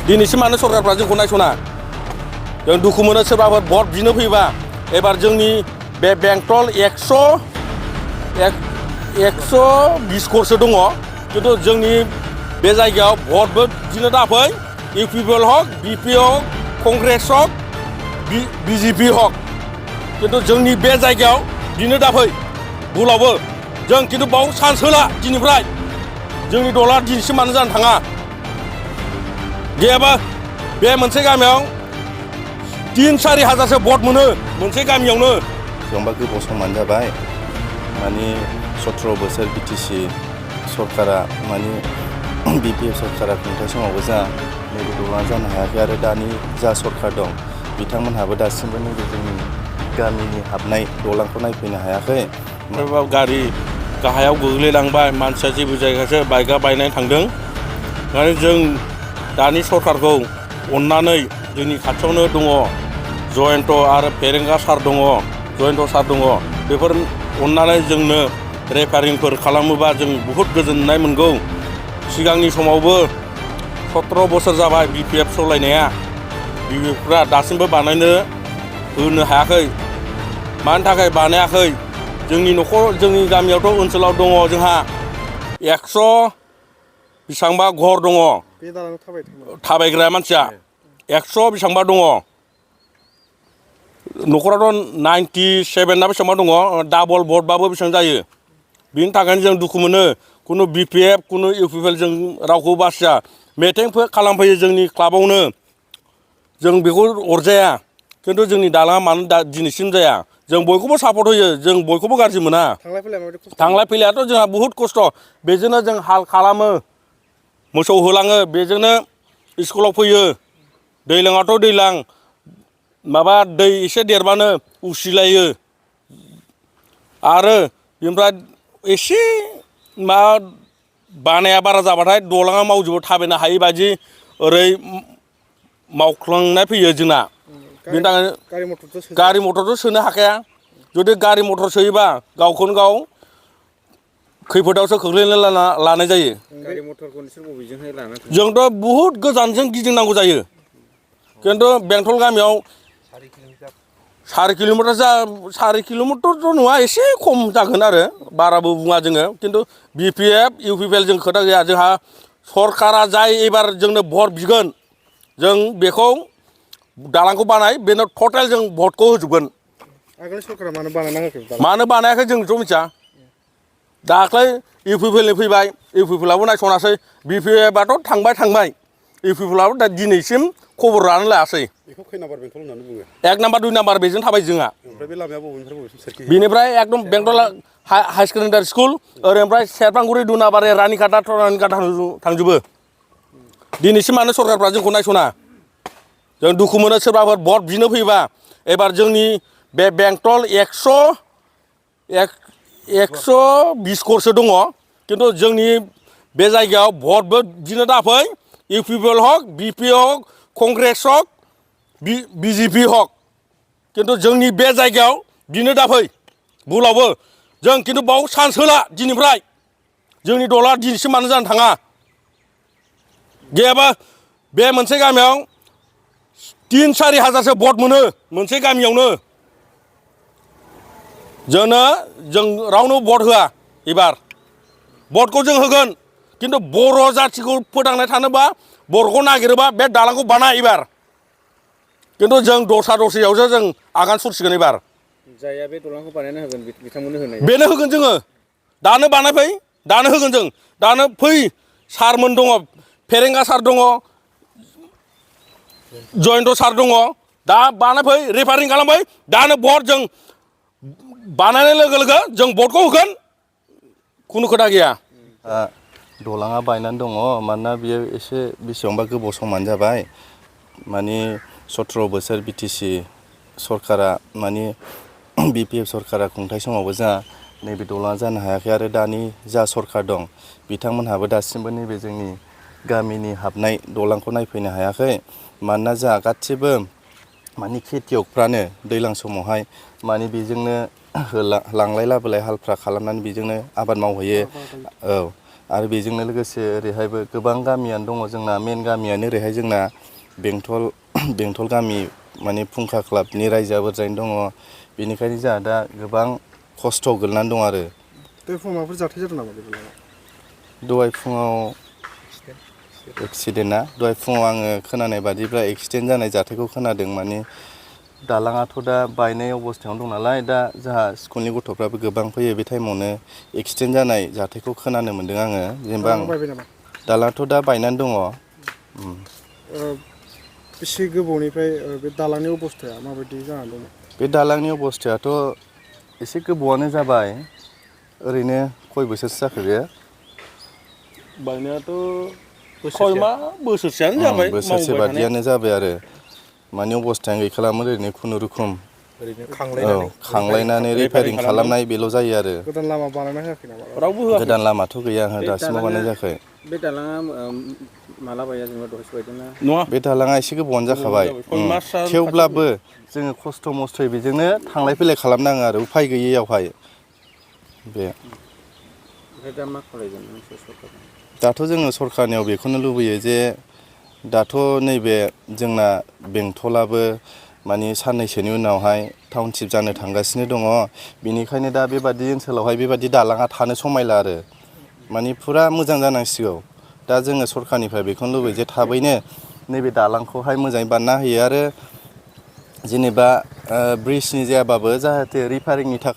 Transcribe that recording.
दिनैसिम मानो सरकारफ्रा जोंखौ नायस'ना जों दुखु मोनो सोरबाफोर भट बिनो फैबा एबार जोंनि बे बेंटल 120 घरसो दङ खिन्थु जोंनि बे जायगायाव भटबो बिनो दाफै इउपिपिएल हक बिपि हक कंग्रेस हक बिजेपि हक खिन्थु जोंनि बे जायगायाव बिनो दाफै बुलावबो जों खिन्थु बाव चान्स होला दिनैफ्राय जोंनि दला दिनैसिम मानो जानो थाङा गैयाबा बे मोनसे गामियाव 3-4 हाजारसो भट मोनो मोनसे गामियावनो बेसेबांबा गोबाव समानो जाबाय माने 17 बोसोर बिटिसि सरकारा माने बिपिएफ सरकारा खुंथाय समावबो जा नैबे दलाङा जानो हायाखै आरो दानि जा सरकार दं बिथांमोनहाबो दासिमबो नैबे जोंनि गामिनि हाबनाय दलांखौ नायफैनो हायाखै गारि गाहायाव गोग्लैलांबाय मानसिया जेबो जायगासो बाइकआ बायनानै थांदों माने जों दानि सरकारखौ अननानै जोंनि खाथियावनो दङ जयन्त आरो फेरेंगा सार दङ जयन्त सार दङ बेफोर अननानै जोंनो रेफारिंफोर खालामोबा जों बहुद गोजोननाय मोनगौ सिगांनि समावबो 17 बोसोर जाबाय बिपिएफ सालायनाया बिपिएफफ्रा दासिमबो बानायनो होनो हायाखै मानि थाखाय बानायाखै जोंनि न'खर जोंनि गामियावथ' ओनसोलाव दङ जोंहा 100 बेसेबांबा घर दङ थाबायग्रा मानसिया 100 बेसेबांबा दङ न'खरावथ' 97 ना बेसेबांबा दङ डाबल भटबाबो बेसेबां जायो बिनि थाखायनो जों दुखु मोनो खुनु बिपिएफ खुनु इउपिपिएल जों रावखौ बासिया मिटिंफोर खालामफैयो जोंनि क्लाबावनो जों बेखौ अरजाया खिन्थु जोंनि दालाङा मानो दिनैसिम जाया जों बयखौबो सापर्ट होयो जों बयखौबो गाज्रि मोना थांलाय फैलायाथ' जोंहा बहुद खस्थ' बेजोंनो जों हाल खालामो मोसौ होलाङो बेजोंनो स्कुलाव फैयो दैज्लाङाथ' दैज्लां माबा दै एसे देरबानो उसिलायो आरो बेनिफ्राय एसे मा बानाया बारा जाबाथाय दलाङा मावजोबो थाबायनो हायि बायदि ओरै मावख्लांनाय फैयो जोंना बेनि थाखायनो गारि मथरथ' सोनो हाखाया जुदि गारि मथर सोयोबा गावखौनो गाव खैफोदावसो खोख्लैनो लानाय जायो जोंथ' बहुद गोजानजों गिदिंनांगौ जायो खिन्थु बेंटल गामियाव 4 किल'मिटारथ' नङा एसे खम जागोन आरो बाराबो बुङा जोङो खिन्थु बिपिएफ इउपिपिएल जों खोथा गैया जोंहा सरकारा जाय एबार जोंनो भट बिगोन जों बेखौ दालांखौ बानाय बेनो टटेल जों भटखौ होजोबगोन मानो बानायाखै जोंथ' मिथिया दाख्लै इउपिपिएलनि फैबाय इउपिपिएलाबो नायस'नासै बिपिएफआथ' थांबाय इउपिपिएलाबो दा दिनैसिम खबर लानो लायासै 1 नाम्बार 2 नाम्बार बेजों थाबाय जोंहा बेनिफ्राय एकदम बेंटल हाई सेकेन्डारि स्कुल ओरैनिफ्राय सेरफांगुरि दुनाबारि रानिखाटा थांजोबो दिनैसिम मानो सरकारफ्रा जोंखौ नायस'ना जों दुखु मोनो सोरबाफोर भट बिनो फैबा एबार जोंनि बे बेंटल 120 घरसो दङ खिन्थु जोंनि बे जायगायाव भटबो बिनो दाफै इउपिपिएल हक बिपि हक कंग्रेस हक बिजेपि हक खिन्थु जोंनि बे जायगायाव बिनो दाफै बुलावबो जों खिन्थु बाव चान्स होला दिनैफ्राय जोंनि दला दिनैसिम मानो जानो थाङा गैयाबा बे मोनसे गामियाव 3-4 हाजारसो भट मोनो मोनसे गामियावनो जों रावनो भट होआ एबार भटखौ जों होगोन खिन्थु बर' जाथिखौ फोथांनाय थानोबा बर'खौ नागिरोबा बे दालांखौ बानाय एबार खिन्थु जों दस्रायावसो जों आगान सुरसिगोन एबार जायहा बे दलांखौ बानायना होगोन बिथांमोननो होनाय बेनो होगोन जोङो दानो बानायफै दानो होगोन जों दानो फै सारमोन दङ फेरेंगा सार दङ जयन्त सार दङ दा बानायफै रेफारिं खालामफै दानो भट जों बानायनाय लोगो लोगो जों भटखौ होगोन खुनु खोथा गैया दलाङा बायनानै दङ मानोना बियो एसे बेसेबांबा गोबाव समानो जाबाय माने 17 बोसोर बिटिसि सरकारा माने बिपिएफ सरकारा खुंथाय समावबो जा नैबे दलाङा जानो हायाखै आरो दानि जा सरकार दं बिथांमोनहाबो दासिमबो नैबे जोंनि गामिनि हाबनाय दलांखौ नायफैनो हायाखै मानोना जोंहा गासिबो माने खेथियकफ्रानो दैज्लां समावहाय माने बेजोंनो लांलाय लाबोलाय हालफ्रा खालामनानै बेजोंनो आबाद मावहैयो औ आरो बेजोंनो लोगोसे ओरैहायबो गोबां गामियानो दङ जोंना मेन गामियानो ओरैहाय जोंना बेंटल गामि माने फुंखा क्लाबनि रायजोआ बुरजायैनो दङ बेनिखायनो जोंहा दा गोबां खस्थ' गोलैनानै दं आरो दहाय फुङाव माबाफोर जाथाय जादों नामा बेफोरलाय? दहाय फुङाव एक्सिडेन्टआ दहाय फुङाव आङो खोनानाय बादिब्ला एक्सिडेन्ट जानाय जाथायखौ खोनादों माने दालाङाथ' दा बायनाय अबस्थायावनो दं नालाय दा जोंहा स्कुलनि गथ'फ्राबो गोबां फैयो बे टाइमावनो एक्सिडेन्ट जानाय जाथायखौ खोनानो मोन्दों आङो जेनेबा दालाङा बायबाय नामा? दालाङाथ' दा बायनानै दङ। बेसे गोबावनिफ्राय बे दालांनि अबस्थाया माबायदि जानानै दङ? बे दालांनि अबस्थायाथ' एसे गोबावानो जाबाय ओरैनो खय बोसोरसो जाखो बे? बायनायाथ' बोसोरसेयानो जाबाय बोसोरसे मावबाय थानाया बादियानो जाबाय आरो माने अबस्थायानो गैखालामोन ओरैनो खुनुरुखुम ओरैनो खांलायनानै रिपेयारिं खालामनाय बेल' जायो आरो गोदान लामा बानायना होआखै नामा? रावबो होआखै गोदान लामाथ' गैया बे दासिमाव बानाय जायाखै। बे दालाङा माला बाया जेनेबा दहायसो बायदोंना? नङा बे दालाङा एसे गोबावानो जाखाबाय सय मासआ थेवब्लाबो जोङो खस्थ' मस्थ'यै बेजोंनो थांलाय फैलाय खालामनाङो आरो उफाय गैयैयावहाय बे ओमफ्राय दा मा खालायगोन नोंसोर सरखारा? दाथ' जोङो सरखारनियाव बेखौनो लुबैयो जे दाथ' नैबे जोंना बेंटलाबो माने साननैसोनि उनावहाय टाउनशिप जानो थांगासिनो दङ बेनिखायनो दा बेबादि ओनसोलावहाय बेबादि दालाङा थानो समायला आरो माने फुरा मोजां जानांसिगौ दा जोङो सरखारनिफ्राय बेखौनो लुबैयो जे थाबैनो नैबे दालांखौहाय मोजाङै बानायना होयो आरो जेनेबा ब्रिजनि जायाबाबो जाहाथे रिपेयारिंनि थाखाय